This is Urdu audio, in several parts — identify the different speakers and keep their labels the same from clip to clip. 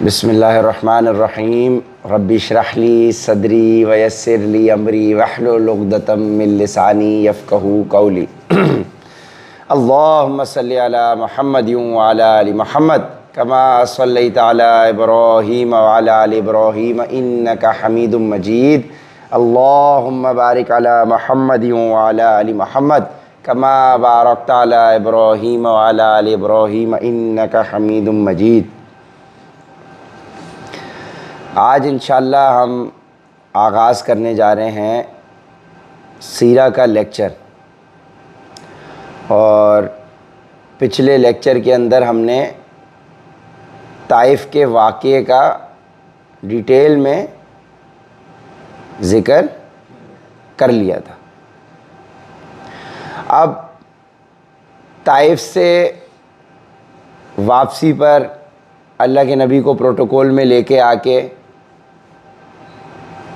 Speaker 1: بسم اللہ الرحمن الرحیم رب اشرح لی صدری ویسر لی امری واحلل عقدۃ من لسانی یفقہوا قولی اللہم صلی علی محمد وعلی آل محمد کما صلیت علی ابراہیم وعلی آل ابراہیم انک حمید مجید اللہم بارک علی محمد وعلی آل محمد کما بارکت علی ابراہیم وعلی آل ابراہیم انک حمید مجید۔ آج انشاءاللہ ہم آغاز کرنے جا رہے ہیں سیرہ کا لیکچر، اور پچھلے لیکچر کے اندر ہم نے طائف کے واقعے کا ڈیٹیل میں ذکر کر لیا تھا۔ اب طائف سے واپسی پر اللہ کے نبی کو پروٹوکول میں لے کے آ کے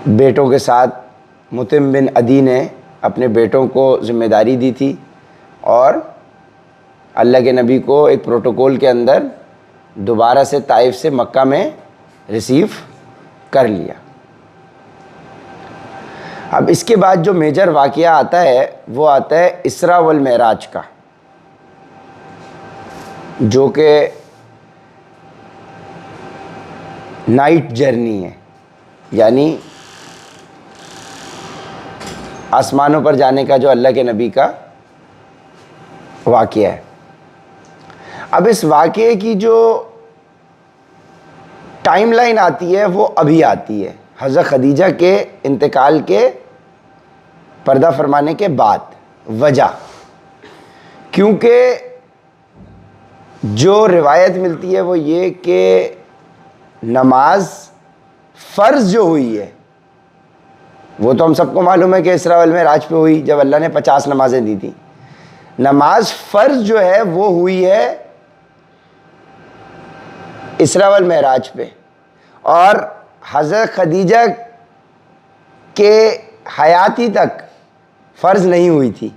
Speaker 1: بیٹوں کے ساتھ مطعم بن عدی نے اپنے بیٹوں کو ذمہ داری دی تھی، اور اللہ کے نبی کو ایک پروٹوکول کے اندر دوبارہ سے طائف سے مکہ میں ریسیو کر لیا۔ اب اس کے بعد جو میجر واقعہ آتا ہے وہ آتا ہے اسراء والمعراج کا، جو کہ نائٹ جرنی ہے، یعنی آسمانوں پر جانے کا جو اللہ کے نبی کا واقعہ ہے۔ اب اس واقعے کی جو ٹائم لائن آتی ہے وہ ابھی آتی ہے، حضرت خدیجہ کے انتقال کے پردہ فرمانے کے بعد۔ وجہ کیونکہ جو روایت ملتی ہے وہ یہ کہ نماز فرض جو ہوئی ہے وہ تو ہم سب کو معلوم ہے کہ اسراء والمعراج پہ ہوئی، جب اللہ نے 50 نمازیں دی تھیں۔ نماز فرض جو ہے وہ ہوئی ہے اسراء والمعراج پہ، اور حضرت خدیجہ کے حیاتی تک فرض نہیں ہوئی تھی۔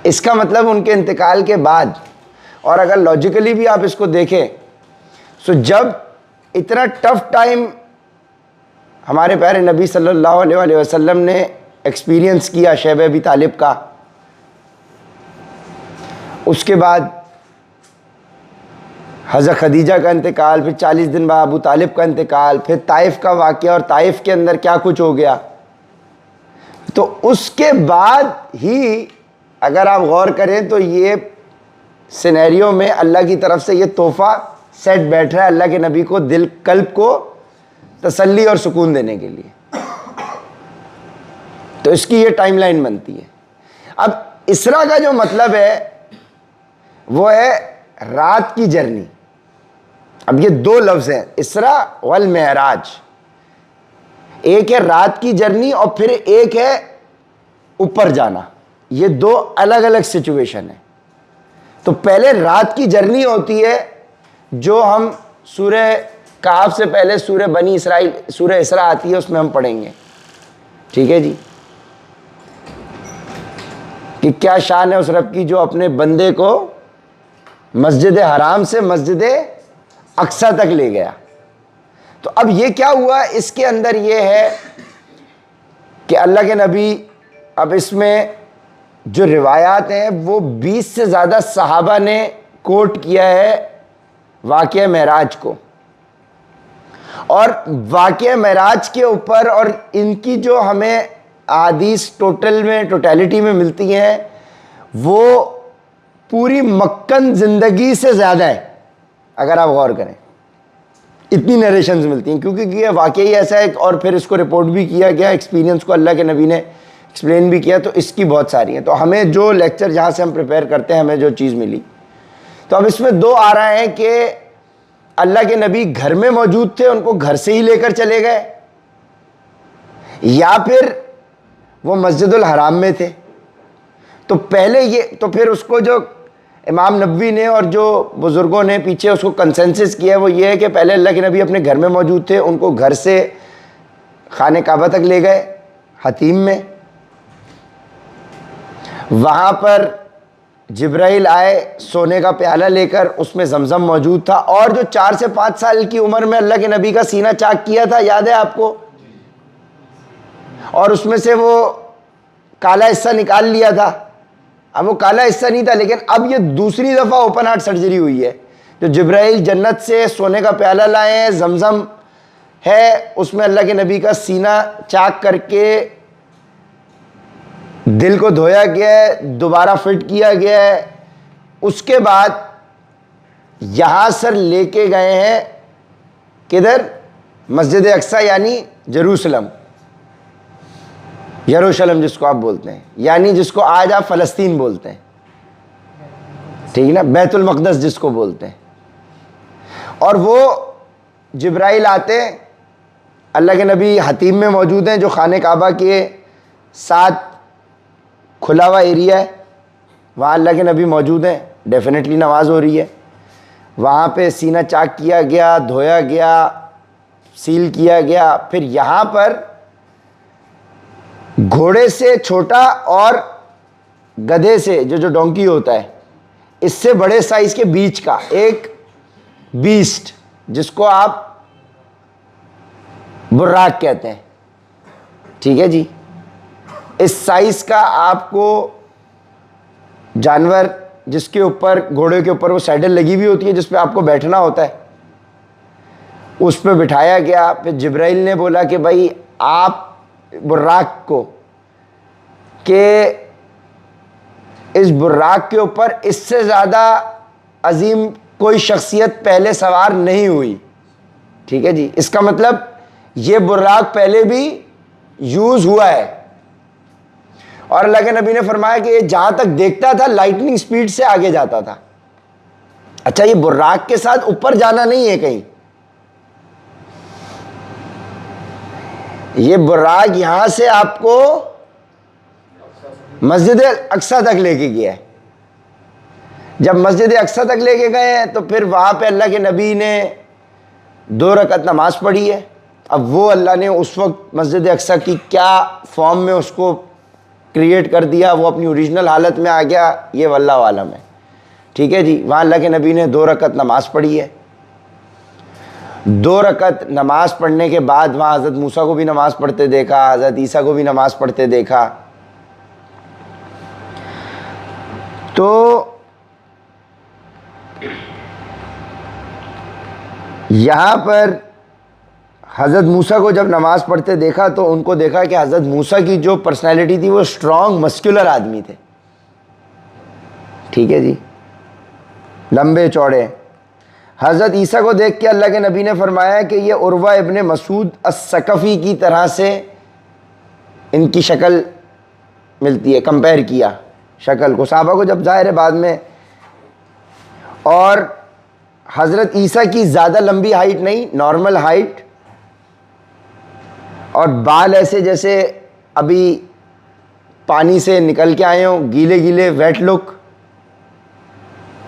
Speaker 1: اس کا مطلب ان کے انتقال کے بعد، اور اگر لاجیکلی بھی آپ اس کو دیکھیں سو جب اتنا ٹف ٹائم ہمارے پیارے نبی صلی اللہ علیہ وسلم نے ایکسپیرینس کیا شیب ابی طالب کا، اس کے بعد حضرت خدیجہ کا انتقال، پھر 40 دن بعد ابو طالب کا انتقال، پھر طائف کا واقعہ، اور طائف کے اندر کیا کچھ ہو گیا، تو اس کے بعد ہی اگر آپ غور کریں تو یہ سینیریو میں اللہ کی طرف سے یہ تحفہ سیٹ بیٹھ رہا ہے اللہ کے نبی کو، دل قلب کو تسلی اور سکون دینے کے لیے۔ تو اس کی یہ ٹائم لائن بنتی ہے۔ اب اسراء کا جو مطلب ہے وہ ہے رات کی جرنی۔ اب یہ دو لفظ ہیں، اسراء والمعراج، ایک ہے رات کی جرنی اور پھر ایک ہے اوپر جانا، یہ دو الگ الگ سچویشن ہیں۔ تو پہلے رات کی جرنی ہوتی ہے جو ہم سورہ کہف سے پہلے سورہ بنی اسرائیل، سورہ اسراء آتی ہے، اس میں ہم پڑھیں گے، ٹھیک ہے جی، کہ کیا شان ہے اس رب کی جو اپنے بندے کو مسجد حرام سے مسجد اقصی تک لے گیا۔ تو اب یہ کیا ہوا، اس کے اندر یہ ہے کہ اللہ کے نبی، اب اس میں جو روایات ہیں وہ 20 سے زیادہ صحابہ نے کوٹ کیا ہے واقعہ معراج کو، اور واقعہ معراج کے اوپر اور ان کی جو ہمیں احادیث ٹوٹیلٹی میں ملتی ہیں وہ پوری مکن زندگی سے زیادہ ہے اگر آپ غور کریں، اتنی نریشنز ملتی ہیں، کیونکہ یہ واقعی ایسا ہے، اور پھر اس کو رپورٹ بھی کیا گیا، ایکسپیرینس کو اللہ کے نبی نے ایکسپلین بھی کیا، تو اس کی بہت ساری ہیں۔ تو ہمیں جو لیکچر جہاں سے ہم پریپیئر کرتے ہیں ہمیں جو چیز ملی، تو اب اس میں دو آ رہا ہے کہ اللہ کے نبی گھر میں موجود تھے، ان کو گھر سے ہی لے کر چلے گئے، یا پھر وہ مسجد الحرام میں تھے۔ تو پہلے یہ، تو پھر اس کو جو امام نبوی نے اور جو بزرگوں نے پیچھے اس کو کنسنسس کیا ہے وہ یہ ہے کہ پہلے اللہ کے نبی اپنے گھر میں موجود تھے، ان کو گھر سے خانہ کعبہ تک لے گئے حتیم میں، وہاں پر جبرائیل آئے سونے کا پیالہ لے کر، اس میں زمزم موجود تھا، اور جو 4 سے 5 سال کی عمر میں اللہ کے نبی کا سینہ چاک کیا تھا، یاد ہے آپ کو، اور اس میں سے وہ کالا حصہ نکال لیا تھا. اب وہ کالا حصہ نہیں تھا، لیکن اب یہ دوسری دفعہ اوپن ہارٹ سرجری ہوئی ہے. جو جبرائیل جنت سے سونے کا پیالہ لائے ہیں، زمزم ہے اس میں اللہ کے نبی کا سینہ چاک کر کے دل کو دھویا گیا ہے، دوبارہ فٹ کیا گیا ہے. اس کے بعد یہاں سر لے کے گئے ہیں کدھر؟ مسجد اقصی یعنی جیروسلم، یروشلم جس کو آپ بولتے ہیں، یعنی جس کو آج آپ فلسطین بولتے ہیں، ٹھیک نا، بیت المقدس جس کو بولتے ہیں. اور وہ جبرائیل آتے، اللہ کے نبی حتیم میں موجود ہیں جو خانہ کعبہ کے ساتھ کھلا ہوا ایریا ہے، وہاں اللہ کے نبی موجود ہیں. ڈیفینیٹلی نماز ہو رہی ہے وہاں پہ، سینہ چاک کیا گیا، دھویا گیا، سیل کیا گیا. پھر یہاں پر گھوڑے سے چھوٹا اور گدھے سے جو ڈونکی ہوتا ہے، اس سے بڑے سائز کے بیچ کا ایک بیسٹ جس کو آپ براق کہتے ہیں، ٹھیک ہے جی، اس سائز کا آپ کو جانور، جس کے اوپر گھوڑے کے اوپر وہ سیڈل لگی ہوئی ہوتی ہے جس پہ آپ کو بیٹھنا ہوتا ہے، اس پہ بٹھایا گیا. پھر جبرائیل نے بولا کہ بھائی آپ براق کو، کہ اس براق کے اوپر اس سے زیادہ عظیم کوئی شخصیت پہلے سوار نہیں ہوئی، ٹھیک ہے جی. اس کا مطلب یہ براق پہلے بھی یوز ہوا ہے. اور اللہ کے نبی نے فرمایا کہ یہ جہاں تک دیکھتا تھا لائٹننگ سپیڈ سے آگے جاتا تھا. اچھا، یہ براق کے ساتھ اوپر جانا نہیں ہے کہیں، یہ براق یہاں سے آپ کو مسجد اقصی تک لے کے گیا ہے. جب مسجد اقصی تک لے کے گئے ہیں تو پھر وہاں پہ اللہ کے نبی نے 2 رکعت نماز پڑھی ہے. اب وہ اللہ نے اس وقت مسجد اقصی کی کیا فارم میں اس کو کریٹ کر دیا، وہ اپنی اوریجنل حالت میں آ گیا، یہ واللہ عالم ہے، ٹھیک ہے جی. وہاں اللہ کے نبی نے 2 رکعت نماز پڑھی ہے. 2 رکعت نماز پڑھنے کے بعد وہاں حضرت موسیٰ کو بھی نماز پڑھتے دیکھا، حضرت عیسیٰ کو بھی نماز پڑھتے دیکھا. تو یہاں پر حضرت موسیٰ کو جب نماز پڑھتے دیکھا تو ان کو دیکھا کہ حضرت موسیٰ کی جو پرسنالٹی تھی وہ اسٹرانگ مسکولر آدمی تھے، ٹھیک ہے جی، لمبے چوڑے. حضرت عیسیٰ کو دیکھ کے اللہ کے نبی نے فرمایا کہ یہ عروہ ابن مسعود الثقفی کی طرح سے ان کی شکل ملتی ہے. کمپیئر کیا شکل کو صحابہ کو، جب ظاہر ہے بعد میں. اور حضرت عیسیٰ کی زیادہ لمبی ہائٹ نہیں، نارمل ہائٹ، اور بال ایسے جیسے ابھی پانی سے نکل کے آئے ہوں، گیلے گیلے، ویٹ لک،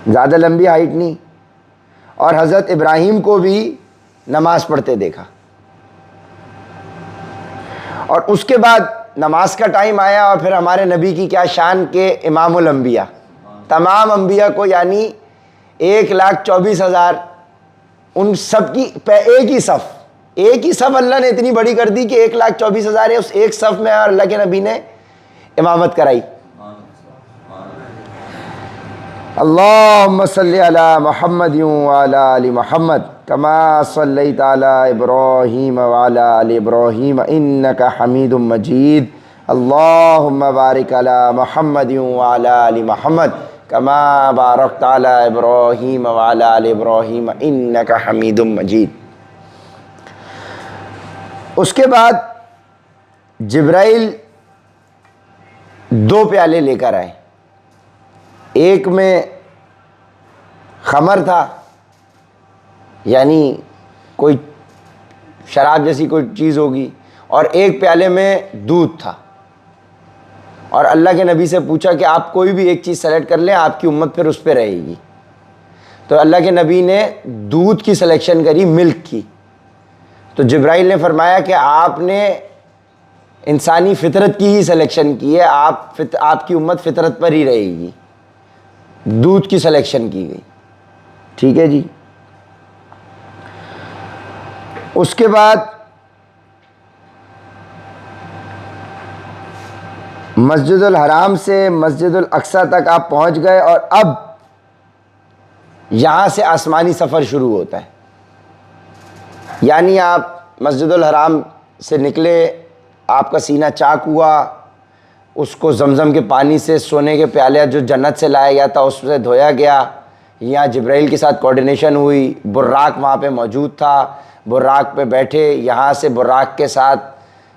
Speaker 1: زیادہ لمبی ہائٹ نہیں. اور حضرت ابراہیم کو بھی نماز پڑھتے دیکھا. اور اس کے بعد نماز کا ٹائم آیا، اور پھر ہمارے نبی کی کیا شان کے امام الانبیاء، تمام انبیاء کو، یعنی 1,24,000، ان سب کی ایک ہی صف اللہ نے اتنی بڑی کر دی کہ 1,24,000 ہے اس ایک صف میں، اور اللہ کے نبی نے امامت کرائی. اللہم صلی علی محمد وعلی آل محمد کما صلیت علی ابراہیم وعلی آل ابراہیم انک حمید مجید. اللہم بارک علی محمد وعلی آل محمد کما بارکت علی ابراہیم وعلی آل ابراہیم انک حمید مجید. اس کے بعد جبرائیل 2 پیالے لے کر آئے. ایک میں خمر تھا، یعنی کوئی شراب جیسی کوئی چیز ہوگی، اور ایک پیالے میں دودھ تھا. اور اللہ کے نبی سے پوچھا کہ آپ کوئی بھی ایک چیز سلیکٹ کر لیں، آپ کی امت پھر اس پہ رہے گی. تو اللہ کے نبی نے دودھ کی سلیکشن کری، ملک کی. تو جبرائیل نے فرمایا کہ آپ نے انسانی فطرت کی ہی سلیکشن کی ہے، آپ کی امت فطرت پر ہی رہے گی. دودھ کی سلیکشن کی گئی. ٹھیک ہے جی. اس کے بعد مسجد الحرام سے مسجد الاقصیٰ تک آپ پہنچ گئے, اور اب یہاں سے آسمانی سفر شروع ہوتا ہے. یعنی آپ مسجد الحرام سے نکلے, آپ کا سینہ چاک ہوا, اس کو زمزم کے پانی سے, سونے کے پیالے جو جنت سے لایا گیا تھا اس سے دھویا گیا. یہاں جبرائیل کے ساتھ کوارڈینیشن ہوئی, براق وہاں پہ موجود تھا, براق پہ بیٹھے, یہاں سے براق کے ساتھ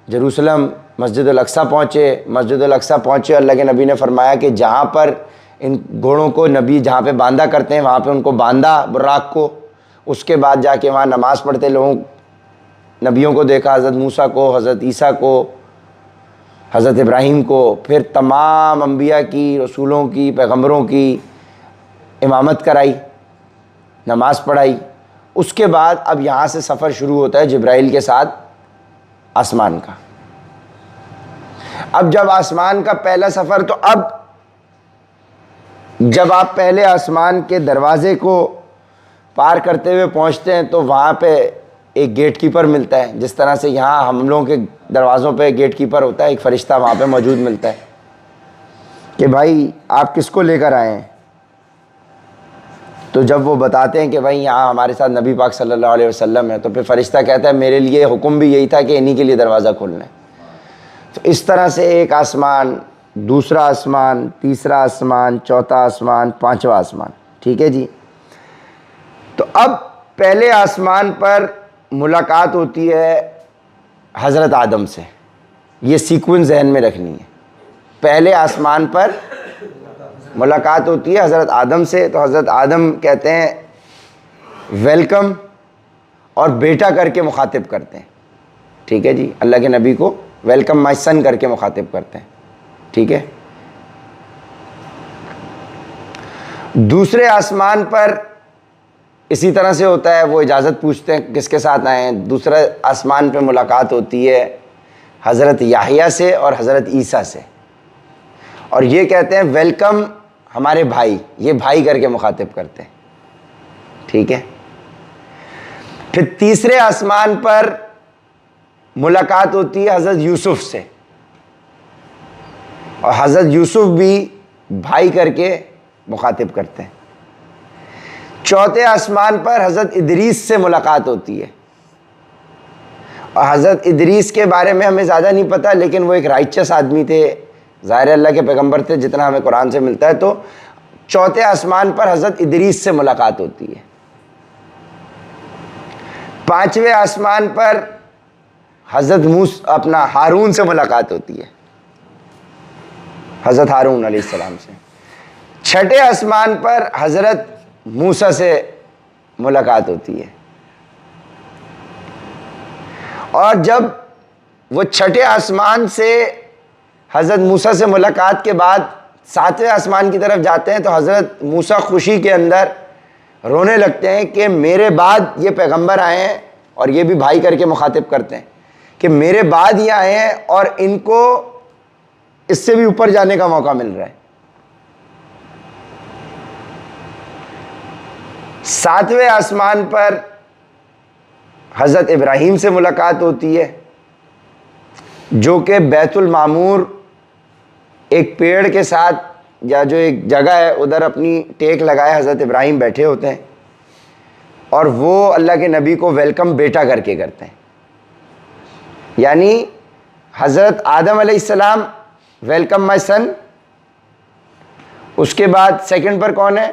Speaker 1: جروسلم مسجد الاقصیٰ پہنچے. مسجد الاقصیٰ پہنچے, اللہ کے نبی نے فرمایا کہ جہاں پر ان گھوڑوں کو نبی جہاں پہ باندھا کرتے ہیں وہاں پہ ان کو باندھا براق کو. اس کے بعد جا کے وہاں نماز پڑھتے لوگوں, نبیوں کو دیکھا, حضرت موسیٰ کو, حضرت عیسیٰ کو, حضرت ابراہیم کو. پھر تمام انبیاء کی, رسولوں کی, پیغمبروں کی امامت کرائی, نماز پڑھائی. اس کے بعد اب یہاں سے سفر شروع ہوتا ہے جبرائیل کے ساتھ آسمان کا. اب جب آسمان کا پہلا سفر, تو اب جب آپ پہلے آسمان کے دروازے کو پار کرتے ہوئے پہنچتے ہیں تو وہاں پہ ایک گیٹ کیپر ملتا ہے. جس طرح سے یہاں ہم لوگوں کے دروازوں پہ گیٹ کیپر ہوتا ہے, ایک فرشتہ وہاں پہ موجود ملتا ہے کہ بھائی آپ کس کو لے کر آئے ہیں. تو جب وہ بتاتے ہیں کہ بھائی یہاں ہمارے ساتھ نبی پاک صلی اللہ علیہ وسلم ہے, تو پھر فرشتہ کہتا ہے میرے لیے حکم بھی یہی تھا کہ انہی کے لیے دروازہ کھولنا ہے. تو اس طرح سے ایک آسمان, دوسرا آسمان, تیسرا آسمان, چوتھا آسمان, پانچواں آسمان. ٹھیک ہے جی. تو اب پہلے آسمان پر ملاقات ہوتی ہے حضرت آدم سے. یہ سیکوینس ذہن میں رکھنی ہے. پہلے آسمان پر ملاقات ہوتی ہے حضرت آدم سے, تو حضرت آدم کہتے ہیں ویلکم, اور بیٹا کر کے مخاطب کرتے ہیں. ٹھیک ہے جی. اللہ کے نبی کو ویلکم مائی سن کر کے مخاطب کرتے ہیں. ٹھیک ہے. دوسرے آسمان پر اسی طرح سے ہوتا ہے, وہ اجازت پوچھتے ہیں کس کے ساتھ آئے ہیں. دوسرے آسمان پہ ملاقات ہوتی ہے حضرت یحییٰ سے اور حضرت عیسیٰ سے, اور یہ کہتے ہیں ویلکم ہمارے بھائی. یہ بھائی کر کے مخاطب کرتے ہیں. ٹھیک ہے. پھر تیسرے آسمان پر ملاقات ہوتی ہے حضرت یوسف سے, اور حضرت یوسف بھی بھائی کر کے مخاطب کرتے ہیں. چوتھے آسمان پر حضرت ادریس سے ملاقات ہوتی ہے, اور حضرت ادریس کے بارے میں ہمیں زیادہ نہیں پتہ, لیکن وہ ایک رائچس آدمی تھے, ظاہر اللہ کے پیغمبر تھے جتنا ہمیں قرآن سے ملتا ہے. تو چوتھے آسمان پر حضرت ادریس سے ملاقات ہوتی ہے. پانچویں آسمان پر حضرت اپنا ہارون سے ملاقات ہوتی ہے, حضرت ہارون علیہ السلام سے. چھٹے آسمان پر حضرت موسیٰ سے ملاقات ہوتی ہے. اور جب وہ چھٹے آسمان سے حضرت موسیٰ سے ملاقات کے بعد ساتویں آسمان کی طرف جاتے ہیں, تو حضرت موسیٰ خوشی کے اندر رونے لگتے ہیں کہ میرے بعد یہ پیغمبر آئے ہیں, اور یہ بھی بھائی کر کے مخاطب کرتے ہیں کہ میرے بعد یہ آئے ہیں اور ان کو اس سے بھی اوپر جانے کا موقع مل رہا ہے. ساتویں آسمان پر حضرت ابراہیم سے ملاقات ہوتی ہے, جو کہ بیت المعمور ایک پیڑ کے ساتھ, یا جو ایک جگہ ہے ادھر اپنی ٹیک لگائے حضرت ابراہیم بیٹھے ہوتے ہیں, اور وہ اللہ کے نبی کو ویلکم بیٹا کر کے کرتے ہیں. یعنی حضرت آدم علیہ السلام ویلکم مائی سن, اس کے بعد سیکنڈ پر کون ہے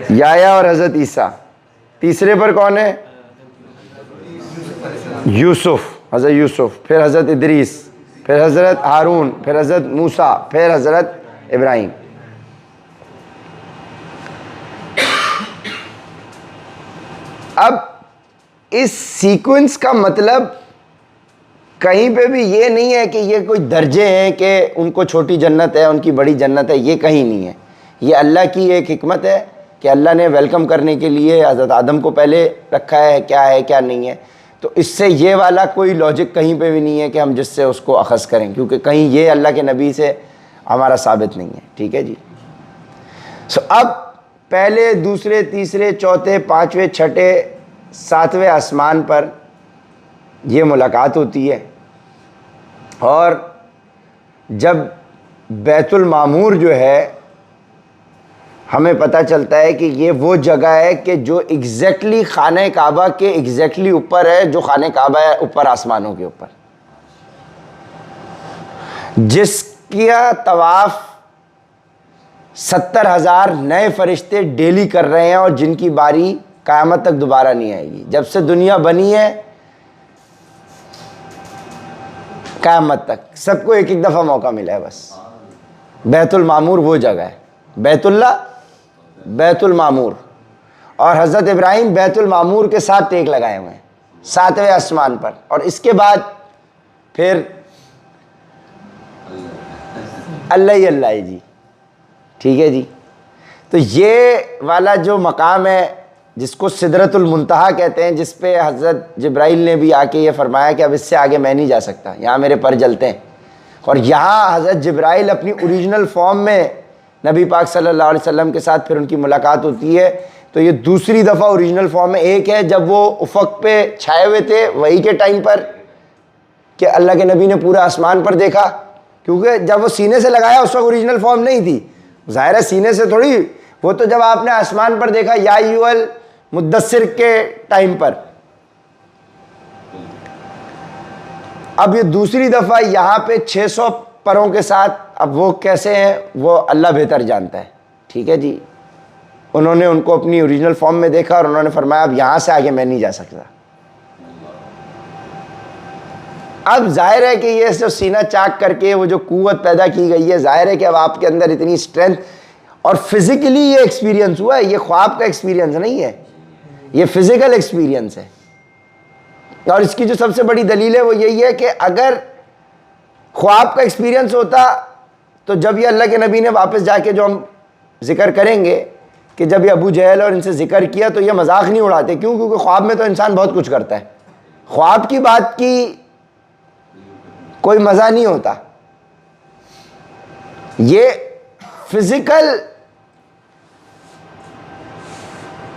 Speaker 1: یحییٰ اور حضرت عیسیٰ, تیسرے پر کون ہے یوسف, حضرت یوسف, پھر حضرت ادریس, پھر حضرت ہارون, پھر حضرت موسیٰ, پھر حضرت ابراہیم. اب اس سیکوینس کا مطلب کہیں پہ بھی یہ نہیں ہے کہ یہ کوئی درجے ہیں کہ ان کو چھوٹی جنت ہے ان کی بڑی جنت ہے, یہ کہیں نہیں ہے. یہ اللہ کی ایک حکمت ہے کہ اللہ نے ویلکم کرنے کے لیے حضرت آدم کو پہلے رکھا ہے کیا نہیں ہے. تو اس سے یہ والا کوئی لاجک کہیں پہ بھی نہیں ہے کہ ہم جس سے اس کو اخذ کریں, کیونکہ کہیں یہ اللہ کے نبی سے ہمارا ثابت نہیں ہے. ٹھیک ہے جی. اب پہلے دوسرے تیسرے چوتھے پانچویں چھٹے ساتویں آسمان پر یہ ملاقات ہوتی ہے، اور جب بیت المعمور جو ہے ہمیں پتہ چلتا ہے کہ یہ وہ جگہ ہے کہ جو ایگزیکٹلی خانہ کعبہ کے ایگزیکٹلی اوپر ہے، جو خانہ کعبہ ہے اوپر آسمانوں کے اوپر، جس کا طواف 70,000 نئے فرشتے ڈیلی کر رہے ہیں، اور جن کی باری قیامت تک دوبارہ نہیں آئے گی۔ جب سے دنیا بنی ہے قیامت تک سب کو ایک ایک دفعہ موقع ملا ہے بس۔ بیت المعمور وہ جگہ ہے، بیت اللہ، بیت المعمور، اور حضرت ابراہیم بیت المعمور کے ساتھ ٹیک لگائے ہوئے ہیں 7ویں آسمان پر، اور اس کے بعد پھر اللہ ہی اللہ ہے جی، ٹھیک ہے جی۔ تو یہ والا جو مقام ہے جس کو سدرۃ المنتہا کہتے ہیں، جس پہ حضرت جبرائیل نے بھی آ کے یہ فرمایا کہ اب اس سے آگے میں نہیں جا سکتا، یہاں میرے پر جلتے ہیں، اور یہاں حضرت جبرائیل اپنی اوریجنل فارم میں نبی پاک صلی اللہ علیہ وسلم کے ساتھ پھر ان کی ملاقات ہوتی ہے۔ تو یہ دوسری دفعہ اوریجنل فارم میں، ایک ہے جب وہ افق پہ چھائے ہوئے تھے وہی کے ٹائم پر کہ اللہ کے نبی نے پورا آسمان پر دیکھا، کیونکہ جب وہ سینے سے لگایا اس وقت اوریجنل فارم نہیں تھی، ظاہر ہے سینے سے تھوڑی، وہ تو جب آپ نے آسمان پر دیکھا یا ایھا المدثر کے ٹائم پر۔ اب یہ دوسری دفعہ یہاں پہ 600 پروں کے ساتھ، اب وہ کیسے ہیں وہ اللہ بہتر جانتا ہے، ٹھیک ہے جی۔ انہوں نے ان کو اپنی اوریجنل فارم میں دیکھا اور انہوں نے فرمایا اب یہاں سے آگے میں نہیں جا سکتا۔ اب ظاہر ہے کہ یہ جو سینہ چاک کر کے وہ جو قوت پیدا کی گئی ہے، ظاہر ہے کہ اب آپ کے اندر اتنی اسٹرینتھ، اور فزیکلی یہ ایکسپیرینس ہوا ہے، یہ خواب کا ایکسپیرینس نہیں ہے، یہ فزیکل ایکسپیرینس ہے۔ اور اس کی جو سب سے بڑی دلیل ہے وہ یہی ہے کہ اگر خواب کا ایکسپیرینس ہوتا تو جب یہ اللہ کے نبی نے واپس جا کے جو ہم ذکر کریں گے کہ جب یہ ابو جہل اور ان سے ذکر کیا تو یہ مذاق نہیں اڑاتے، کیوں؟ کیونکہ خواب میں تو انسان بہت کچھ کرتا ہے، خواب کی بات کی کوئی مزہ نہیں ہوتا۔ یہ فزیکل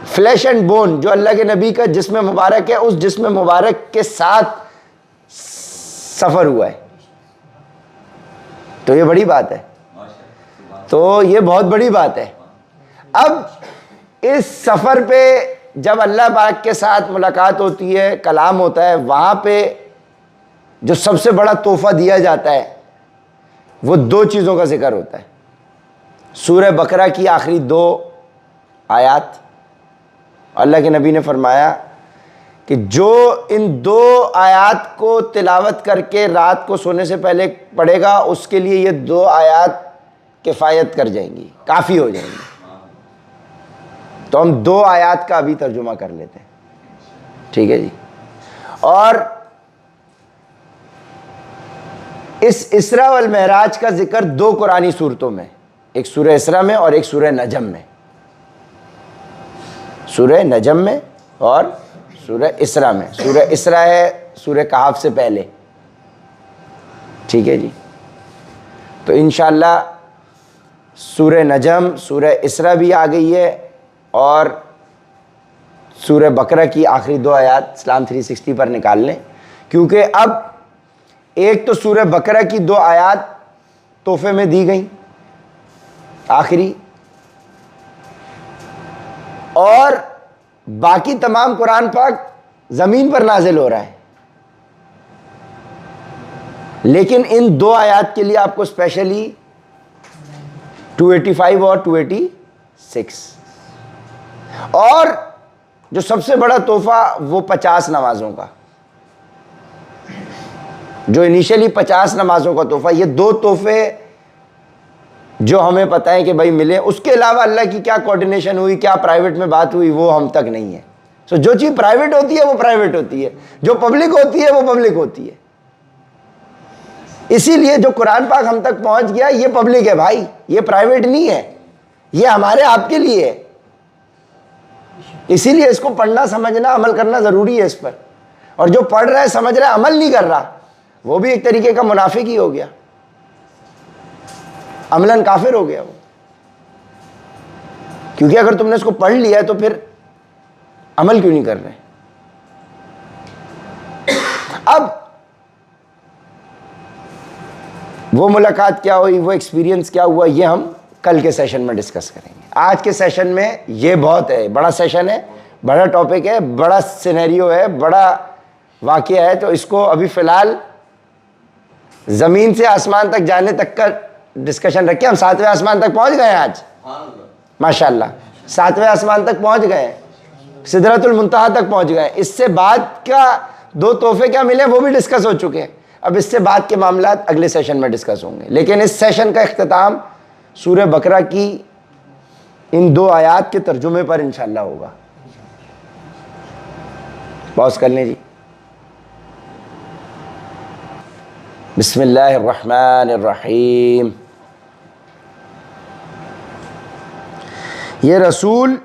Speaker 1: فلیش اینڈ بون جو اللہ کے نبی کا جسم مبارک ہے، اس جسم مبارک کے ساتھ سفر ہوا ہے، تو یہ بڑی بات ہے، تو یہ بہت بڑی بات ہے۔ اب اس سفر پہ جب اللہ پاک کے ساتھ ملاقات ہوتی ہے، کلام ہوتا ہے، وہاں پہ جو سب سے بڑا تحفہ دیا جاتا ہے وہ 2 چیزوں کا ذکر ہوتا ہے۔ سورہ بقرہ کی آخری 2 آیات، اللہ کے نبی نے فرمایا کہ جو ان 2 آیات کو تلاوت کر کے رات کو سونے سے پہلے پڑھے گا اس کے لیے یہ 2 آیات کفایت کر جائیں گی، کافی ہو جائیں گی۔ تو ہم 2 آیات کا ابھی ترجمہ کر لیتے ہیں، ٹھیک ہے جی۔ اور اس اسراء والمعراج کا ذکر 2 قرآنی صورتوں میں، ایک سورہ اسراء میں اور ایک سورہ نجم میں، سورہ نجم میں اور سورہ اسراء میں۔ سورہ اسراء ہے سورہ کہف سے پہلے، ٹھیک ہے جی۔ تو انشاءاللہ سورہ نجم، سورہ اسراء بھی آ گئی ہے، اور سورہ بقرہ کی آخری 2 آیات اسلام 360 پر نکال لیں، کیونکہ اب ایک تو سورہ بقرہ کی 2 آیات تحفے میں دی گئیں آخری، اور باقی تمام قرآن پاک زمین پر نازل ہو رہا ہے، لیکن ان 2 آیات کے لیے آپ کو اسپیشلی 285 اور 286، اور جو سب سے بڑا تحفہ وہ 50 نمازوں کا، جو انیشلی 50 نمازوں کا تحفہ، یہ 2 تحفے جو ہمیں پتہ ہے کہ بھائی ملے، اس کے علاوہ اللہ کی کیا کوارڈینیشن ہوئی، کیا پرائیویٹ میں بات ہوئی، وہ ہم تک نہیں ہے۔ سو جو چیز پرائیویٹ ہوتی ہے وہ پرائیویٹ ہوتی ہے، جو پبلک ہوتی ہے وہ پبلک ہوتی ہے۔ اسی لیے جو قرآن پاک ہم تک پہنچ گیا یہ پبلک ہے بھائی، یہ پرائیویٹ نہیں ہے، یہ ہمارے آپ کے لیے ہے۔ اسی لیے اس کو پڑھنا، سمجھنا، عمل کرنا ضروری ہے اس پر، اور جو پڑھ رہا ہے، سمجھ رہا ہے، عمل نہیں کر رہا، وہ بھی ایک طریقے کا منافق ہی ہو گیا، عملاً کافر ہو گیا وہ۔ کیونکہ اگر تم نے اس کو پڑھ لیا ہے تو پھر عمل کیوں نہیں کر رہے؟ اب وہ ملاقات کیا ہوئی، وہ ایکسپیرینس کیا ہوا، یہ ہم کل کے سیشن میں ڈسکس کریں گے۔ آج کے سیشن میں یہ بہت ہے، بڑا سیشن ہے، بڑا ٹاپک ہے، بڑا سینیریو ہے، بڑا واقعہ ہے، تو اس کو ابھی فی الحال زمین سے آسمان تک جانے تک کا ڈسکشن رکھیں۔ ہم 7ویں آسمان تک پہنچ گئے ہیں آج، ماشاءاللہ 7ویں آسمان تک پہنچ گئے ہیں، سدرۃ المنتہا تک پہنچ گئے ہیں۔ اس سے بعد کا 2 تحفے کیا ملے وہ بھی ڈسکس ہو چکے ہیں۔ اب اس سے بعد کے معاملات اگلے سیشن میں ڈسکس ہوں گے، لیکن اس سیشن کا اختتام سورہ بقرہ کی ان 2 آیات کے ترجمے پر انشاءاللہ ہوگا۔ پاس کر لیں جی۔ بسم اللہ الرحمن الرحیم۔ یہ رسول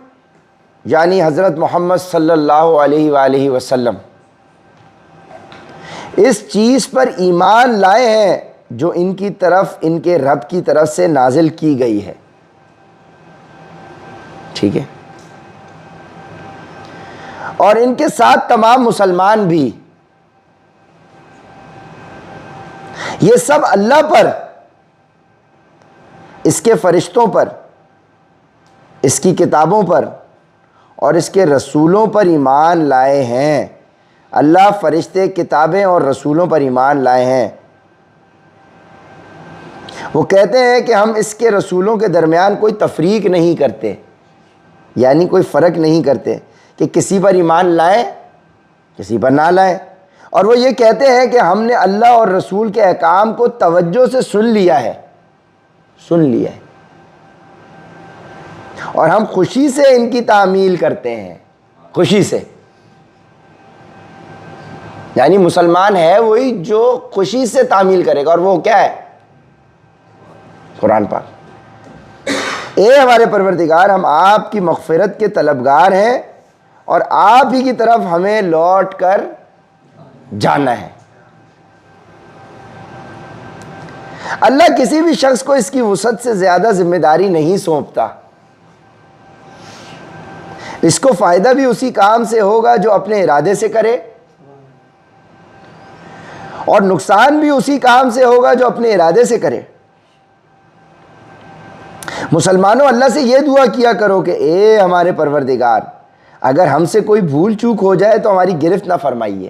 Speaker 1: یعنی حضرت محمد صلی اللہ علیہ وآلہ وسلم اس چیز پر ایمان لائے ہیں جو ان کی طرف ان کے رب کی طرف سے نازل کی گئی ہے، ٹھیک ہے، اور ان کے ساتھ تمام مسلمان بھی، یہ سب اللہ پر، اس کے فرشتوں پر، اس کی کتابوں پر اور اس کے رسولوں پر ایمان لائے ہیں۔ اللہ، فرشتے، کتابیں اور رسولوں پر ایمان لائے ہیں۔ وہ کہتے ہیں کہ ہم اس کے رسولوں کے درمیان کوئی تفریق نہیں کرتے، یعنی کوئی فرق نہیں کرتے کہ کسی پر ایمان لائیں کسی پر نہ لائیں، اور وہ یہ کہتے ہیں کہ ہم نے اللہ اور رسول کے احکام کو توجہ سے سن لیا ہے اور ہم خوشی سے ان کی تعمیل کرتے ہیں، خوشی سے، یعنی مسلمان ہے وہی جو خوشی سے تعمیل کرے گا، اور وہ کیا ہے؟ قرآن پاک۔ اے ہمارے پروردگار، ہم آپ کی مغفرت کے طلبگار ہیں اور آپ ہی کی طرف ہمیں لوٹ کر جانا ہے۔ اللہ کسی بھی شخص کو اس کی وسعت سے زیادہ ذمہ داری نہیں سونپتا۔ اس کو فائدہ بھی اسی کام سے ہوگا جو اپنے ارادے سے کرے، اور نقصان بھی اسی کام سے ہوگا جو اپنے ارادے سے کرے۔ مسلمانوں، اللہ سے یہ دعا کیا کرو کہ اے ہمارے پروردگار، اگر ہم سے کوئی بھول چوک ہو جائے تو ہماری گرفت نہ فرمائیے،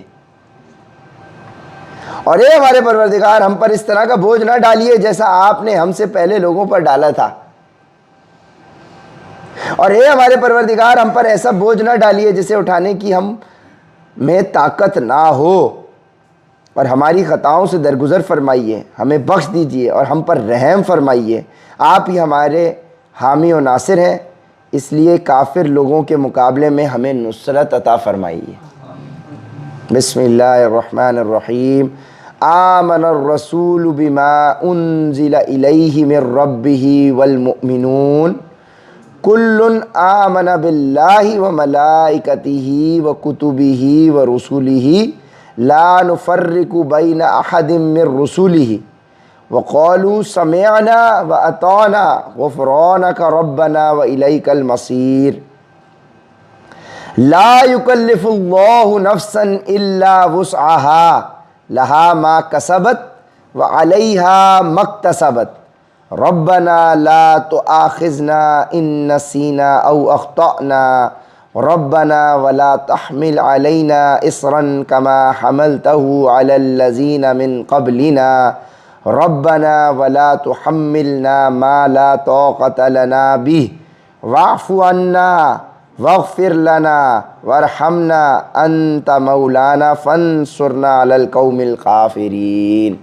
Speaker 1: اور اے ہمارے پروردگار، ہم پر اس طرح کا بوجھ نہ ڈالیے جیسا آپ نے ہم سے پہلے لوگوں پر ڈالا تھا، اور اے ہمارے پروردگار، ہم پر ایسا بوجھ نہ ڈالیے جسے اٹھانے کی ہم میں طاقت نہ ہو، اور ہماری خطاؤں سے درگزر فرمائیے، ہمیں بخش دیجیے اور ہم پر رحم فرمائیے۔ آپ ہی ہمارے حامی و ناصر ہیں، اس لیے کافر لوگوں کے مقابلے میں ہمیں نصرت عطا فرمائیے۔ بسم اللہ الرحمن الرحیم۔ آمن الرسول بما انزل الیہ من ربہ والمؤمنون کل آمن باللہ وملائکتہ وکتبہ ورسلہ لا نفرق بین احد من رسلہ وقالوا سمعنا واطعنا غفرانک ربنا والیک المصیر۔ لا یکلف اللہ نفسا الا وسعها لها ما کسبت وعلیہا ما اکتسبت ربنا لا تؤاخذنا ان نسینا او اخطأنا ربنا ولا تحمل علينا إصرا كما حملته على الذين من قبلنا ربنا ولا تحملنا ما لا طاقة لنا به واعف عنا واغفر لنا وارحمنا أنت مولانا فانصرنا على القوم الكافرين۔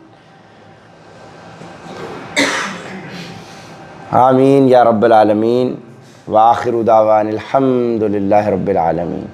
Speaker 1: آمین یا رب العالمین، وآخر دعوان الحمد للہ رب العالمین۔